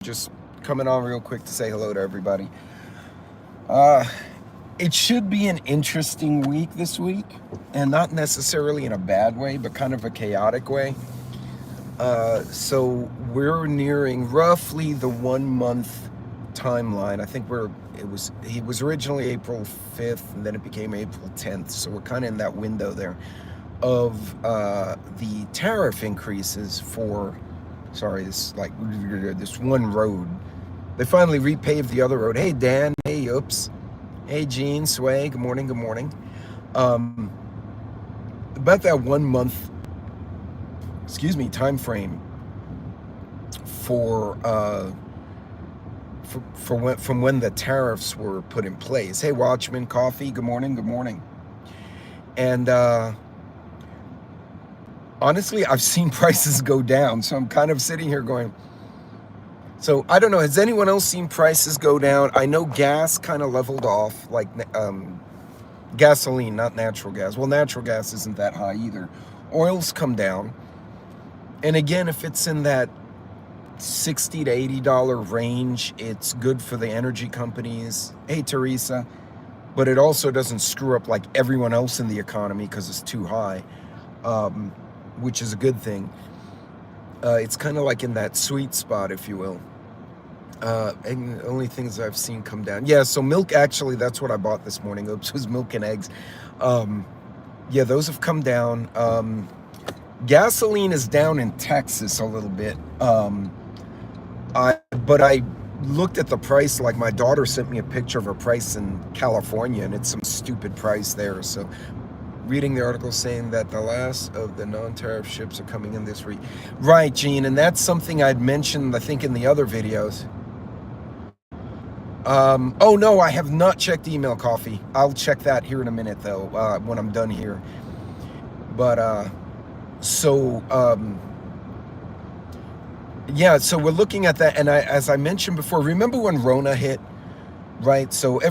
Just coming on real quick to say hello to everybody. It should be an interesting week this week, and not necessarily in a bad way, but kind of a chaotic way. So we're nearing roughly the 1 month timeline. I think he was originally April 5th, and then it became April 10th. So we're kind of in that window there of the tariff increases for, this one road. They finally repaved the other road. Hey, Dan. Hey, Oops. Hey, Gene, Sway. Good morning. Good morning. About that 1 month, time frame from when the tariffs were put in place. Hey, Watchman Coffee. Good morning. Good morning. And honestly, I've seen prices go down, so I'm kind of sitting here going, so I don't know, has anyone else seen prices go down? I know gas kind of leveled off, like gasoline, not natural gas. Well, natural gas isn't that high either. Oil's come down. And again, if it's in that $60 to $80 range, it's good for the energy companies. Hey, Teresa. But it also doesn't screw up like everyone else in the economy because it's too high, which is a good thing. It's kind of like in that sweet spot, if you will. And the only things I've seen come down. Yeah, so milk, actually, that's what I bought this morning. Oops, was milk and eggs. Yeah, those have come down. Gasoline is down in Texas a little bit. But I looked at the price, like my daughter sent me a picture of a price in California, and it's some stupid price there. So reading the article saying that the last of the non-tariff ships are coming in this week. Right, Gene, and that's something I'd mentioned, I think, in the other videos. Oh, no, I have not checked email, Coffee. I'll check that here in a minute, though, when I'm done here. But, yeah, so we're looking at that, and as I mentioned before, remember when Rona hit, right? So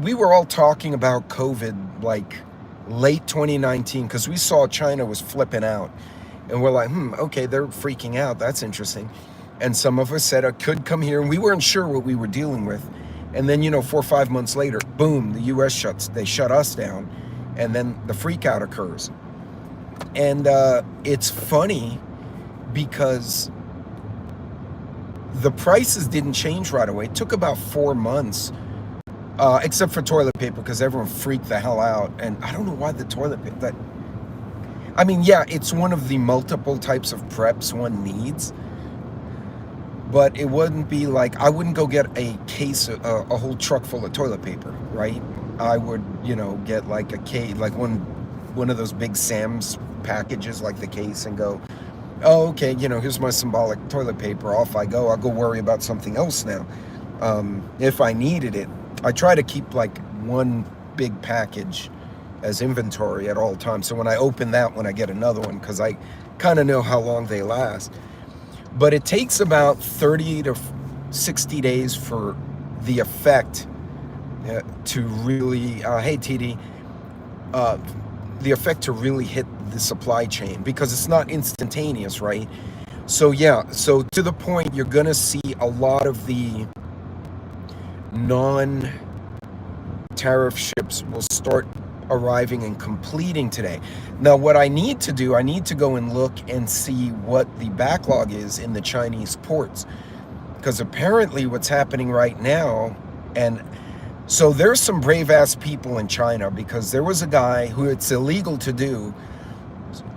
we were all talking about COVID, like, late 2019, because we saw China was flipping out, and we're like, okay, they're freaking out. That's interesting. And some of us said it could come here, and we weren't sure what we were dealing with. And then, 4 or 5 months later, boom, the U.S. shut us down, and then the freak out occurs. And it's funny because the prices didn't change right away. It took about 4 months. Except for toilet paper, because everyone freaked the hell out. And I don't know why the toilet paper, yeah, it's one of the multiple types of preps one needs. But it wouldn't be like, I wouldn't go get a case, a whole truck full of toilet paper, right? I would, get like a case, like one of those big Sam's packages, like the case, and go, oh, okay, here's my symbolic toilet paper. Off I go. I'll go worry about something else now. If I needed it. I try to keep like one big package as inventory at all times. So when I open that one, I get another one, because I kind of know how long they last. But it takes about 30 to 60 days for the effect to really, hey TD, the effect to really hit the supply chain, because it's not instantaneous, right? So yeah, so to the point, you're going to see a lot of the non-tariff ships will start arriving and completing today. Now, what I need to do, I need to go and look and see what the backlog is in the Chinese ports, because apparently what's happening right now, and so there's some brave ass people in China, because there was a guy who it's illegal to do.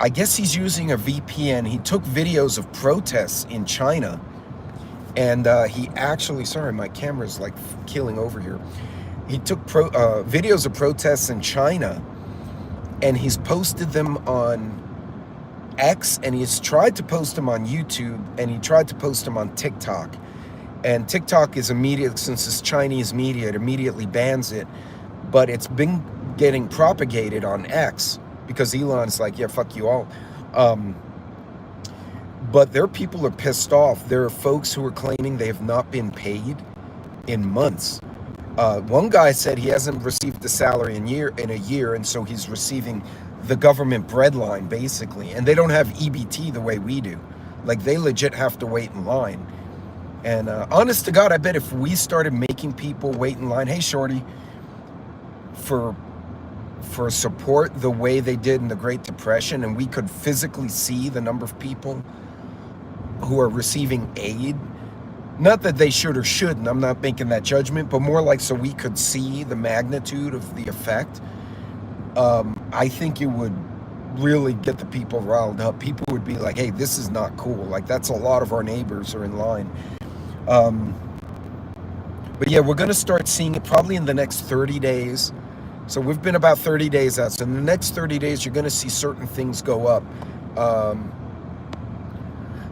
I guess he's using a VPN. He took videos of protests in China. And he actually, sorry, my camera's like killing over here. He took videos of protests in China, and he's posted them on X, and he's tried to post them on YouTube, and he tried to post them on TikTok. And TikTok is immediate, since it's Chinese media, it immediately bans it. But it's been getting propagated on X, because Elon's like, yeah, fuck you all. But their people are pissed off. There are folks who are claiming they have not been paid in months. One guy said he hasn't received a salary in a year, and so he's receiving the government breadline, basically. And they don't have EBT the way we do. Like, they legit have to wait in line. And honest to God, I bet if we started making people wait in line, hey shorty, for support the way they did in the Great Depression, and we could physically see the number of people who are receiving aid, not that they should or shouldn't, I'm not making that judgment, but more like so we could see the magnitude of the effect, I think it would really get the people riled up. People would be like, hey, this is not cool. Like, that's a lot of our neighbors are in line. But yeah, we're going to start seeing it probably in the next 30 days. So we've been about 30 days out. So in the next 30 days, you're going to see certain things go up.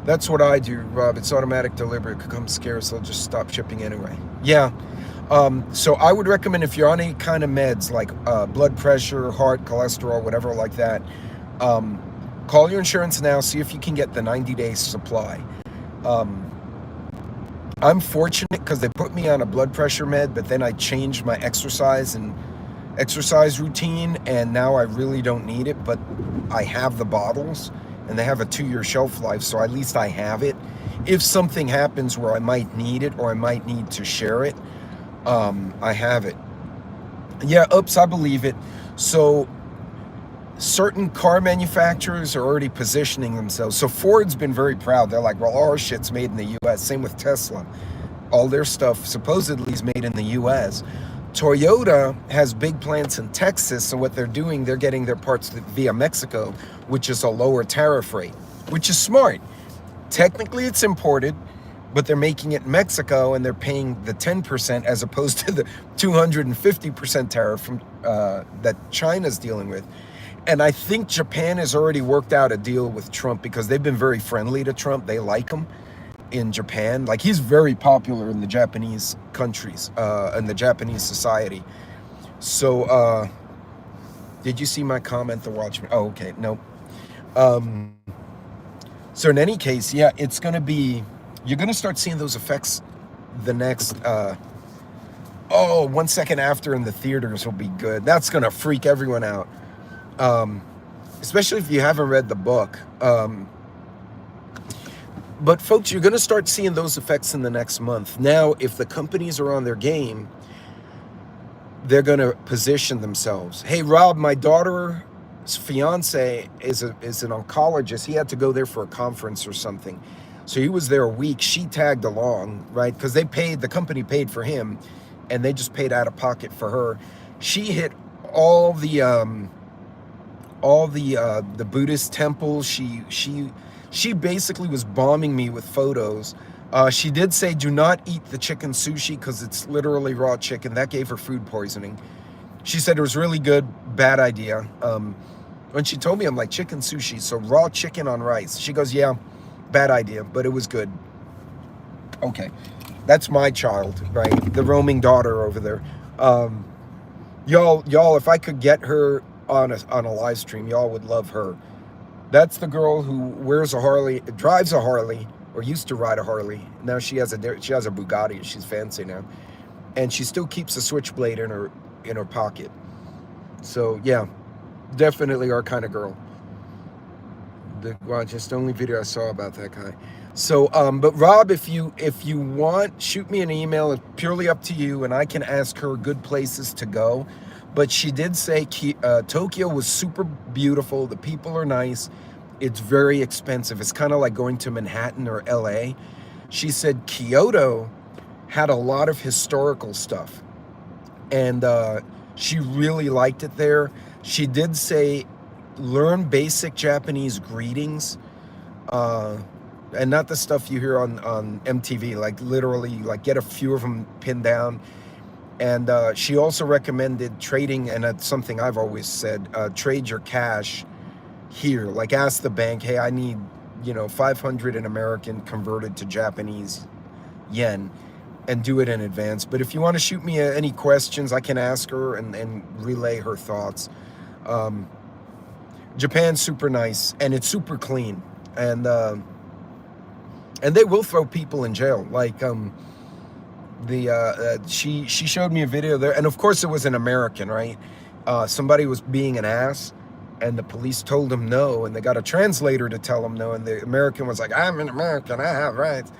That's what I do, Rob. It's automatic delivery. It could come scarce. I'll just stop shipping anyway. Yeah. So I would recommend if you're on any kind of meds like blood pressure, heart, cholesterol, whatever like that, call your insurance now. See if you can get the 90-day supply. I'm fortunate because they put me on a blood pressure med, but then I changed my exercise routine, and now I really don't need it, but I have the bottles, and they have a 2-year shelf life, so at least I have it. If something happens where I might need it or I might need to share it, I have it. Yeah, oops, I believe it. So certain car manufacturers are already positioning themselves. So Ford's been very proud. They're like, well, our shit's made in the US. Same with Tesla. All their stuff supposedly is made in the US. Toyota has big plants in Texas, so what they're doing, they're getting their parts via Mexico, which is a lower tariff rate, which is smart. Technically, it's imported, but they're making it in Mexico, and they're paying the 10% as opposed to the 250% tariff from that China's dealing with. And I think Japan has already worked out a deal with Trump because they've been very friendly to Trump. They like him in Japan. Like, he's very popular in the Japanese countries, in the Japanese society. So, did you see my comment, The Watchman? Oh, okay, no. So in any case, yeah, it's going to be, you're going to start seeing those effects the next, 1 second after in the theaters will be good. That's going to freak everyone out. Especially if you haven't read the book. But folks, you're going to start seeing those effects in the next month. Now, if the companies are on their game, they're going to position themselves. Hey, Rob, my daughter's fiance is an oncologist. He had to go there for a conference or something. So he was there a week. She tagged along, right? Because the company paid for him, and they just paid out of pocket for her. She hit all the Buddhist temples. She basically was bombing me with photos. She did say, do not eat the chicken sushi because it's literally raw chicken. That gave her food poisoning. She said it was really good, bad idea. When she told me, I'm like, chicken sushi, so raw chicken on rice. She goes, yeah, bad idea, but it was good. Okay, that's my child, right? The roaming daughter over there. Y'all, if I could get her on a live stream, y'all would love her. That's the girl who wears a Harley, drives a Harley, or used to ride a Harley. Now she has a Bugatti. She's fancy now, and she still keeps a switchblade in her pocket. So yeah, definitely our kind of girl. Just the only video I saw about that guy. So, but Rob, if you want, shoot me an email. It's purely up to you, and I can ask her good places to go. But she did say Tokyo was super beautiful. The people are nice. It's very expensive. It's kind of like going to Manhattan or LA. She said Kyoto had a lot of historical stuff, and she really liked it there. She did say learn basic Japanese greetings, and not the stuff you hear on MTV, like literally, like get a few of them pinned down. And she also recommended trading, and that's something I've always said, trade your cash here. Like ask the bank, hey, I need, 500 in American converted to Japanese yen, and do it in advance. But if you want to shoot me any questions, I can ask her and relay her thoughts. Japan's super nice, and it's super clean. And they will throw people in jail. Like, she showed me a video there, and of course it was an American, right? Somebody was being an ass, and the police told him no, and they got a translator to tell him no, and the American was like, I'm an American, I have rights.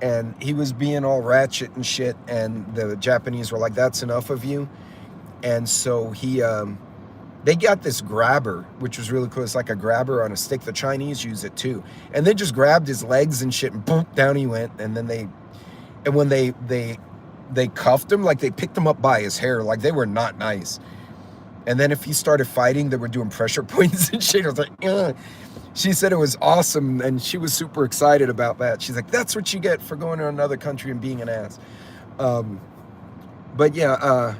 and he was being all ratchet and shit, and the Japanese were like, that's enough of you. And so they got this grabber, which was really cool. It's like a grabber on a stick. The Chinese use it too. And they just grabbed his legs and shit, and boom, down he went. And then when they cuffed him, like they picked him up by his hair, like they were not nice. And then if he started fighting, they were doing pressure points and shit. I was like, ugh. She said it was awesome, and she was super excited about that. She's like, that's what you get for going to another country and being an ass. But yeah,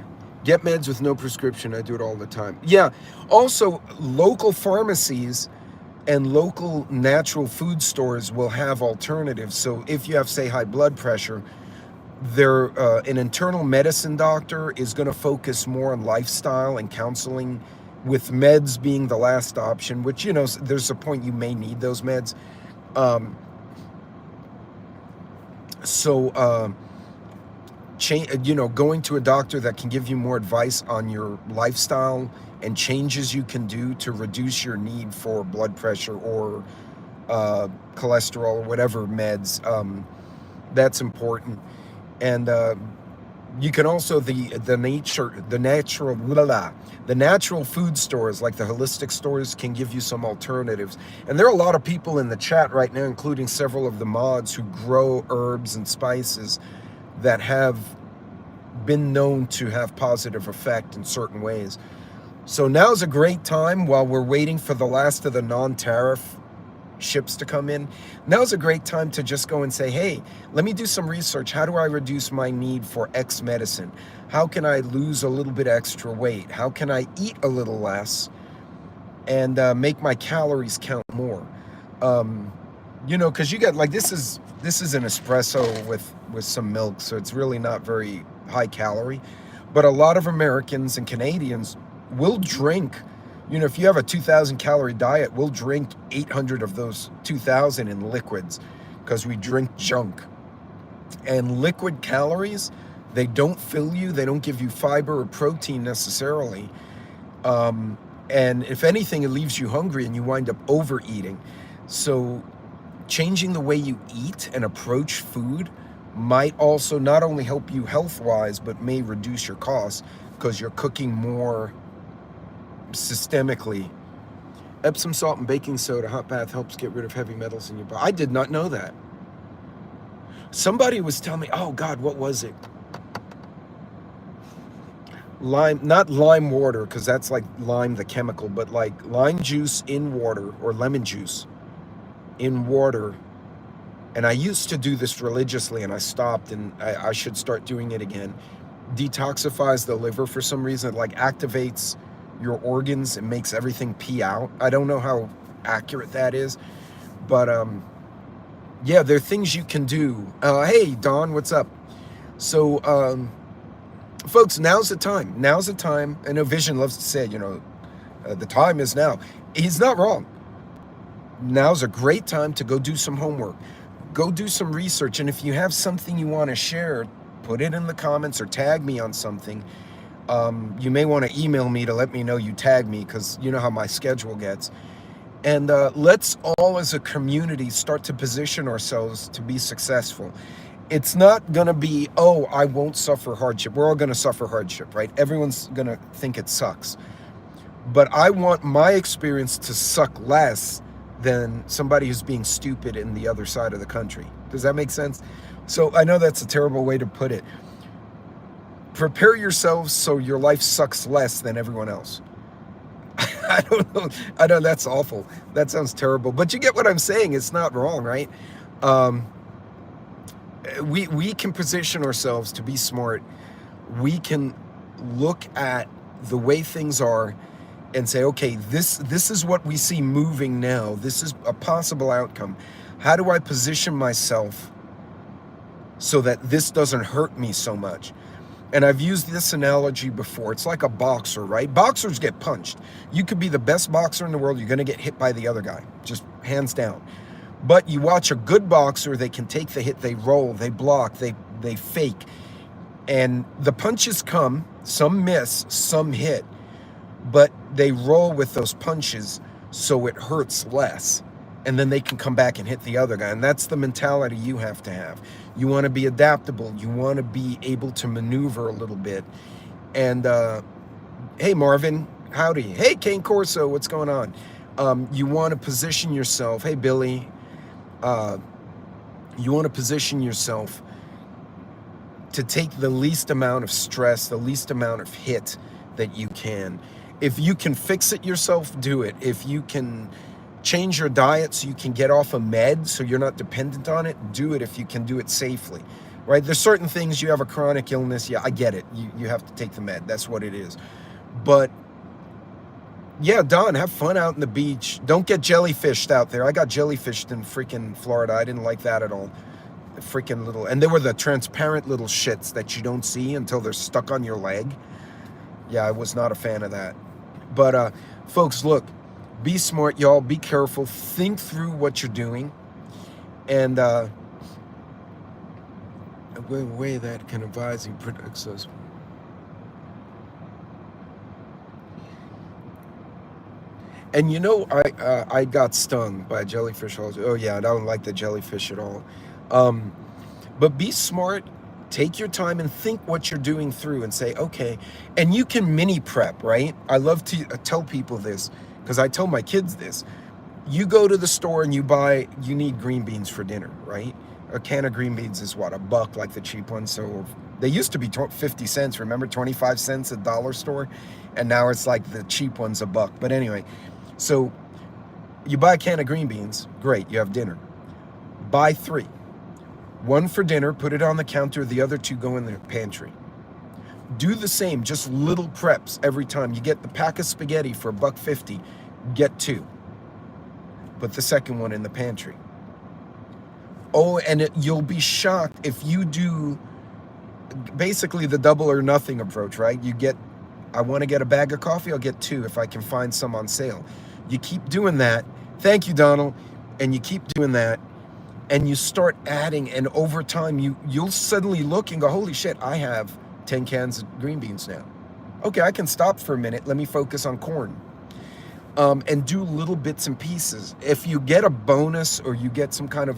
get meds with no prescription. I do it all the time. Yeah. Also, local pharmacies and local natural food stores will have alternatives. So if you have, say, high blood pressure, an internal medicine doctor is going to focus more on lifestyle and counseling, with meds being the last option, which, you know, there's a point you may need those meds. You know, going to a doctor that can give you more advice on your lifestyle and changes you can do to reduce your need for blood pressure or cholesterol or whatever meds, that's important. And you can also the natural food stores, like the holistic stores, can give you some alternatives. And there are a lot of people in the chat right now, including several of the mods, who grow herbs and spices that have been known to have positive effect in certain ways. So now's a great time, while we're waiting for the last of the non-tariff ships to come in. Now's a great time to just go and say, hey, let me do some research. How do I reduce my need for X medicine? How can I lose a little bit extra weight? How can I eat a little less and make my calories count more? You know, because you get, like, this is an espresso with some milk, so it's really not very high calorie. But a lot of Americans and Canadians will drink, you know, if you have a 2,000 calorie diet, we'll drink 800 of those 2,000 in liquids, because we drink junk. And liquid calories, they don't fill you, they don't give you fiber or protein necessarily. And if anything, it leaves you hungry and you wind up overeating. So changing the way you eat and approach food might also not only help you health-wise, but may reduce your costs, because you're cooking more systemically. Epsom salt and baking soda hot bath helps get rid of heavy metals in your body. I did not know that. Somebody was telling me, oh God, what was it? Lime, not lime water, because that's like lime the chemical, but like lime juice in water, or lemon juice in water. And I used to do this religiously, and I stopped, and I should start doing it again. Detoxifies the liver for some reason. It like activates your organs and makes everything pee out. I don't know how accurate that is, but yeah, there are things you can do. Hey Don, what's up? So folks, now's the time. Now's the time. I know Vision loves to say, you know, the time is now. He's not wrong. Now's a great time to go do some homework, go do some research, and if you have something you want to share, put it in the comments or tag me on something. You may want to email me to let me know you tag me, because you know how my schedule gets. And let's all as a community start to position ourselves to be successful. It's not going to be, oh, I won't suffer hardship. We're all going to suffer hardship, right? Everyone's going to think it sucks. But I want my experience to suck less than somebody who's being stupid in the other side of the country. Does that make sense? So I know that's a terrible way to put it. Prepare yourselves so your life sucks less than everyone else. I don't know. I know that's awful. That sounds terrible. But you get what I'm saying. It's not wrong, right? We can position ourselves to be smart. We can look at the way things are and say, okay, this is what we see moving now. This is a possible outcome. How do I position myself so that this doesn't hurt me so much? And I've used this analogy before. It's like a boxer, right? Boxers get punched. You could be the best boxer in the world. You're going to get hit by the other guy, just hands down. But you watch a good boxer, they can take the hit, they roll, they block, they fake. And the punches come, some miss, some hit, but they roll with those punches so it hurts less. and then they can come back and hit the other guy. And that's the mentality you have to have. You want to be adaptable. You want to be able to maneuver a little bit. And hey, Marvin, howdy. Hey, Kane Corso, what's going on? You want to position yourself. Hey, Billy. You want to position yourself to take the least amount of stress, the least amount of hit that you can. If you can fix it yourself, do it. If you can change your diet so you can get off a med so you're not dependent on it, do it if you can do it safely, right? There's certain things, you have a chronic illness, yeah, I get it. You have to take the med, that's what it is. But yeah, Don, have fun out in the beach. Don't get jellyfished out there. I got jellyfished in freaking Florida. I didn't like that at all. The freaking little, and they were the transparent little shits that you don't see until they're stuck on your leg. Yeah, I was not a fan of that. But folks, look, be smart, y'all. Be careful. Think through what you're doing. And way that can advising products us. And you know, I got stung by a jellyfish. Oh yeah, I don't like the jellyfish at all. But be smart, take your time and think what you're doing through and say, okay, and you can mini prep, right? I love to tell people this because I tell my kids this. You go to the store and you need green beans for dinner, right? A can of green beans is what, $1, like the cheap ones. So they used to be 50 cents, remember, 25 cents at dollar store. And now it's like the cheap one's $1. But anyway, so you buy a can of green beans, great, you have dinner. Buy 3. 1 for dinner, put it on the counter, the other 2 go in the pantry. Do the same, just little preps every time. You get the pack of spaghetti for $1.50, get 2. Put the second one in the pantry. Oh, and you'll be shocked if you do basically the double or nothing approach, right? You get, I want to get a bag of coffee, I'll get 2 if I can find some on sale. You keep doing that. Thank you, Donald. And you keep doing that. And you start adding, and over time, you'll suddenly look and go, holy shit, I have 10 cans of green beans now. Okay, I can stop for a minute. Let me focus on corn. And do little bits and pieces. If you get a bonus or you get some kind of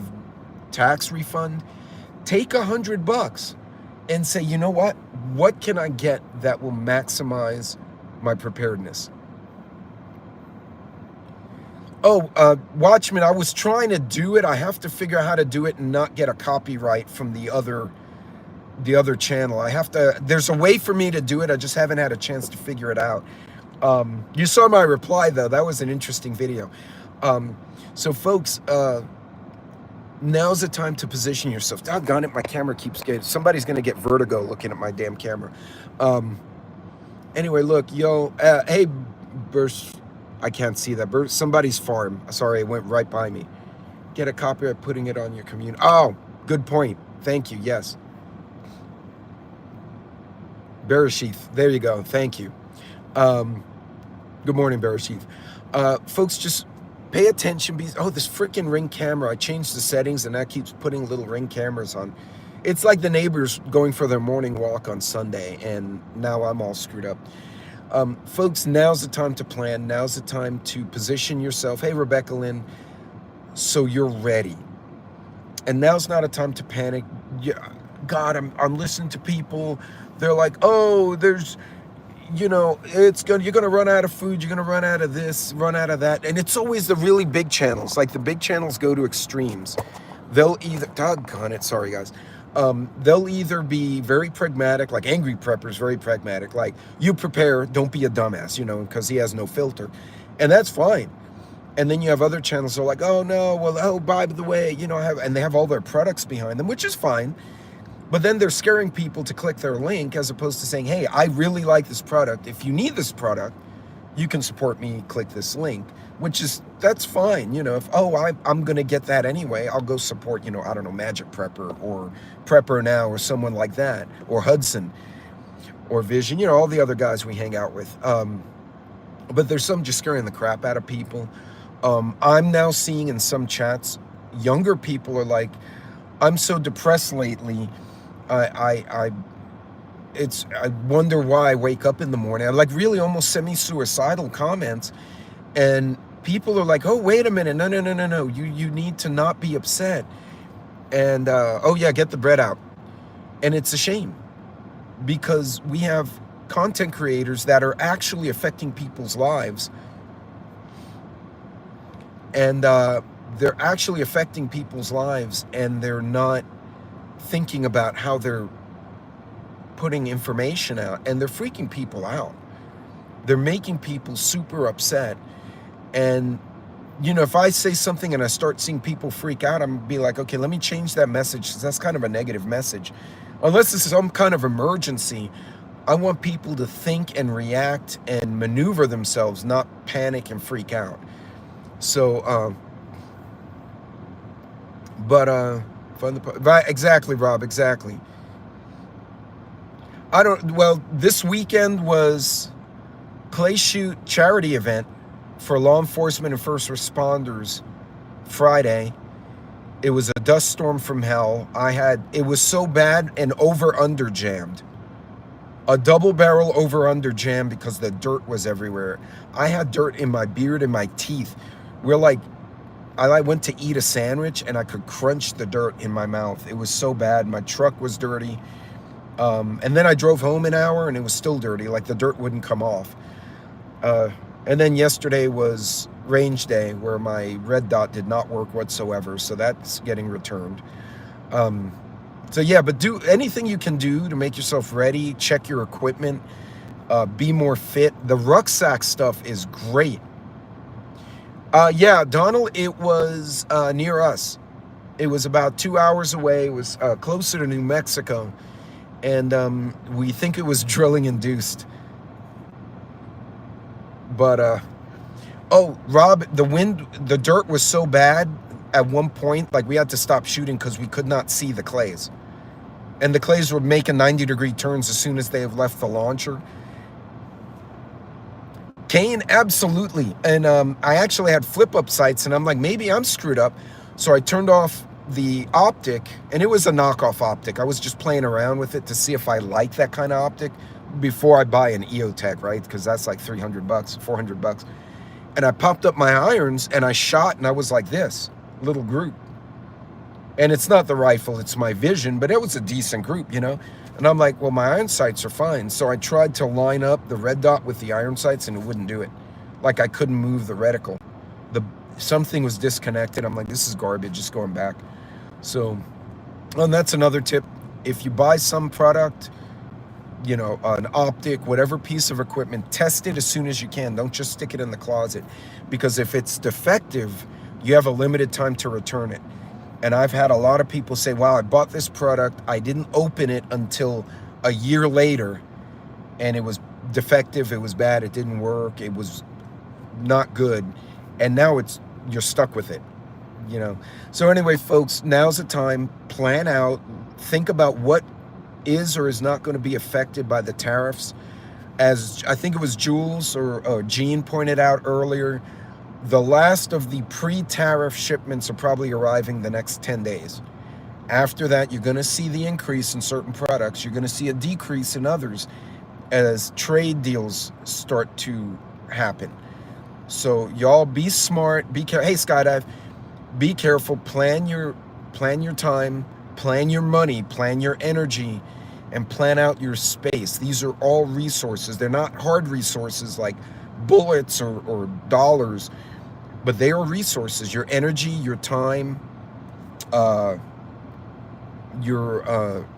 tax refund, take $100 and say, you know what can I get that will maximize my preparedness? Oh, Watchman, I was trying to do it. I have to figure out how to do it and not get a copyright from the other channel. I have to, there's a way for me to do it. I just haven't had a chance to figure it out. You saw my reply though. That was an interesting video. So folks, now's the time to position yourself. Doggone it, my camera keeps getting, somebody's going to get vertigo looking at my damn camera. Anyway, look, yo, hey, Burst. I can't see that. Somebody's farm. Sorry, it went right by me. Get a copyright putting it on your community. Oh, good point. Thank you. Yes. Bereshith. There you go. Thank you. Good morning, Bereshith. Folks, just pay attention. Oh, this freaking Ring camera. I changed the settings and that keeps putting little Ring cameras on. It's like the neighbors going for their morning walk on Sunday, and now I'm all screwed up. Folks, now's the time to plan. Now's the time to position yourself. Hey, Rebecca Lynn, so you're ready. And now's not a time to panic. Yeah, God, I'm listening to people. They're like, oh, there's, you know, you're gonna run out of food. You're gonna run out of this, run out of that. And it's always the really big channels. Like the big channels go to extremes. They'll either, doggone it, sorry guys. They'll either be very pragmatic, like Angry Prepper's very pragmatic, like you prepare, don't be a dumbass, you know, because he has no filter. And that's fine. And then you have other channels that are like, oh no, well, oh, by the way, you know, and they have all their products behind them, which is fine. But then they're scaring people to click their link as opposed to saying, hey, I really like this product. If you need this product, you can support me, click this link, which is, that's fine. You know, if, oh, I'm going to get that anyway, I'll go support, you know, I don't know, Magic Prepper or Prepper Now or someone like that, or Hudson or Vision, you know, all the other guys we hang out with. But there's some just scaring the crap out of people. I'm now seeing in some chats, younger people are like, I'm so depressed lately. I wonder why I wake up in the morning. I like really almost semi-suicidal comments. And people are like, oh, wait a minute, no, you need to not be upset, and oh yeah, get the bread out. And it's a shame, because we have content creators that are actually affecting people's lives, and they're actually affecting people's lives, and they're not thinking about how they're putting information out, and they're freaking people out. They're making people super upset. And you know, if I say something and I start seeing people freak out, I'm gonna be like, okay, let me change that message, because that's kind of a negative message. Unless this is some kind of emergency, I want people to think and react and maneuver themselves, not panic and freak out. So right, exactly, Rob, exactly. Well, this weekend was Clay Shoot charity event for law enforcement and first responders. Friday, it was a dust storm from hell. It was so bad, and over-under jammed. A double barrel over-under jam, because the dirt was everywhere. I had dirt in my beard and my teeth. I went to eat a sandwich and I could crunch the dirt in my mouth. It was so bad. My truck was dirty. And then I drove home an hour and it was still dirty. Like, the dirt wouldn't come off. And then yesterday was range day, where my red dot did not work whatsoever. So that's getting returned. So yeah, but do anything you can do to make yourself ready. Check your equipment. Be more fit. The rucksack stuff is great. Yeah, Donald, it was near us. It was about 2 hours away. It was closer to New Mexico. And we think it was drilling induced. But, oh, Rob, the dirt was so bad at one point, like, we had to stop shooting because we could not see the clays. And the clays were making 90-degree turns as soon as they have left the launcher. Kane, absolutely. And I actually had flip-up sights, and I'm like, maybe I'm screwed up. So I turned off the Optic, and it was a knockoff Optic. I was just playing around with it to see if I like that kind of optic before I buy an EOTech, right? Because that's like $300, $400. And I popped up my irons, and I shot, and I was like this, little group. And it's not the rifle, it's my vision, but it was a decent group, you know? And I'm like, well, my iron sights are fine. So I tried to line up the red dot with the iron sights, and it wouldn't do it. Like, I couldn't move the reticle. Something was disconnected. I'm like, this is garbage, just going back. So, and that's another tip. If you buy some product, you know, an optic, whatever piece of equipment, test it as soon as you can. Don't just stick it in the closet. Because if it's defective, you have a limited time to return it. And I've had a lot of people say, wow, I bought this product, I didn't open it until a year later, and it was defective, it was bad, it didn't work, it was not good, and now you're stuck with it, you know? So anyway, folks, now's the time. Plan out, think about what is or is not going to be affected by the tariffs. As I think it was Jules or Gene pointed out earlier, the last of the pre-tariff shipments are probably arriving the next 10 days. After that, you're going to see the increase in certain products. You're going to see a decrease in others as trade deals start to happen. So y'all be smart, be careful. Hey, Skydive, be careful. Plan your time, plan your money, plan your energy, and plan out your space. These are all resources. They're not hard resources like bullets or dollars, but they are resources. Your energy, your time, your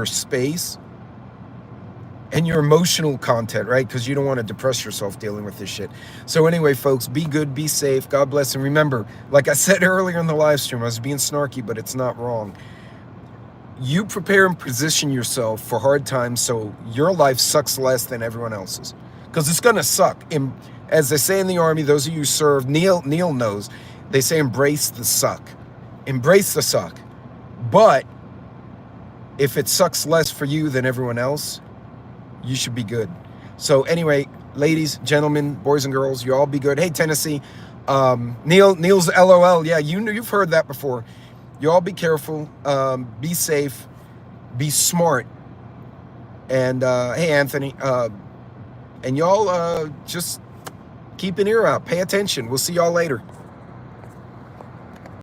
space, and your emotional content, right? Because you don't want to depress yourself dealing with this shit. So anyway, folks, be good, be safe, God bless, and remember, like I said earlier in the live stream, I was being snarky, but it's not wrong. You prepare and position yourself for hard times so your life sucks less than everyone else's. Because it's going to suck. As they say in the Army, those of you who serve, Neil knows, they say embrace the suck. Embrace the suck. But if it sucks less for you than everyone else, you should be good. So anyway, ladies, gentlemen, boys and girls, you all be good. Hey, Tennessee, Neil's LOL. Yeah, you've heard that before. You all be careful, be safe, be smart. And hey, Anthony, and y'all just keep an ear out. Pay attention. We'll see y'all later.